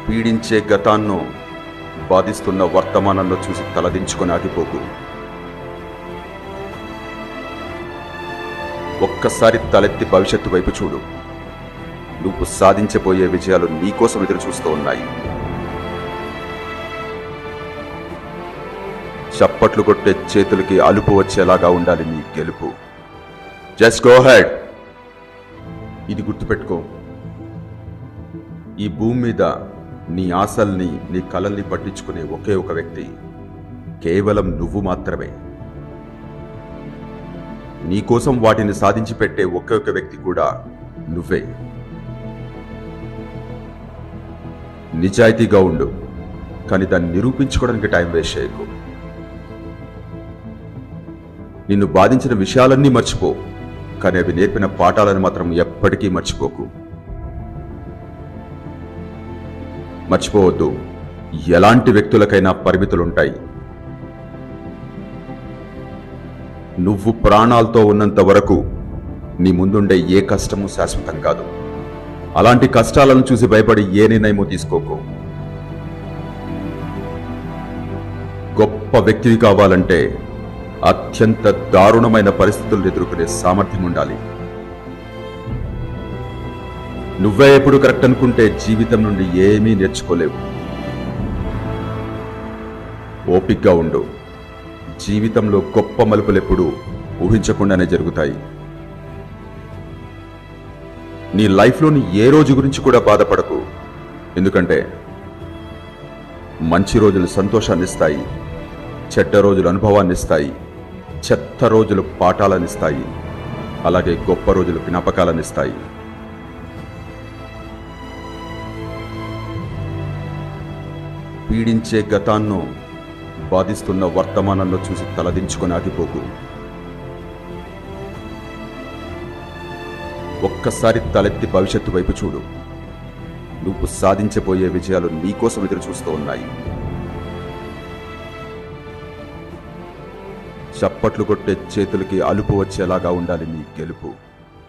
పీడించే గతాన్నో బాధిస్తున్న వర్తమానంలో చూసి తలదించుకొని ఆగిపోకు. ఒక్కసారి తలెత్తి భవిష్యత్తు వైపు చూడు. నువ్వు సాధించబోయే విజయాలు నీకోసం ఎదురు చూస్తూ ఉన్నాయి. చప్పట్లు కొట్టే చేతులకి అలుపు వచ్చేలాగా ఉండాలి నీ గెలుపు. Just go head. ఇది గుర్తుపెట్టుకో, ఈ భూమి మీద నీ ఆశల్ని, నీ కలల్ని పట్టించుకునే ఒకే ఒక వ్యక్తి కేవలం నువ్వు మాత్రమే. నీకోసం వాటిని సాధించి పెట్టే ఒకే ఒక వ్యక్తి కూడా నువ్వే. నిజాయితీగా ఉండు, కానీ దాన్ని నిరూపించుకోవడానికి టైం వేస్ట్ చేయకు. నిన్ను బాధించిన విషయాలన్నీ మర్చిపో, కానీ అవి నేర్పిన పాఠాలను మాత్రం ఎప్పటికీ మర్చిపోకు. మర్చిపోవద్దు, ఎలాంటి వ్యక్తులకైనా పరిమితులుంటాయి. నువ్వు ప్రాణాలతో ఉన్నంత వరకు నీ ముందుండే ఏ కష్టము శాశ్వతం కాదు. అలాంటి కష్టాలను చూసి భయపడి ఏ నిర్ణయమో తీసుకోకు. గొప్ప వ్యక్తివి కావాలంటే అత్యంత దారుణమైన పరిస్థితులను ఎదుర్కొనే సామర్థ్యం ఉండాలి. నువ్వే ఎప్పుడు కరెక్ట్ అనుకుంటే జీవితం నుండి ఏమీ నేర్చుకోలేవు. ఓపికగా ఉండు. జీవితంలో గొప్ప మలుపులెప్పుడు ఊహించకుండానే జరుగుతాయి. నీ లైఫ్లోని ఏ రోజు గురించి కూడా బాధపడకు. ఎందుకంటే మంచి రోజులు సంతోషాన్నిస్తాయి, చెడ్డ రోజులు అనుభవాన్నిస్తాయి, చెత్త రోజులు పాఠాలనిస్తాయి, అలాగే గొప్ప రోజులు జ్ఞాపకాలనిస్తాయి. పీడించే గతాన్నో బాధిస్తున్న వర్తమానంలో చూసి తలదించుకొని ఆగిపోకు. ఒక్కసారి తలెత్తి భవిష్యత్తు వైపు చూడు. నువ్వు సాధించబోయే విజయాలు నీకోసం ఎదురు చూస్తూ ఉన్నాయి. చప్పట్లు కొట్టే చేతులకి అలుపు వచ్చేలాగా ఉండాలి నీ గెలుపు.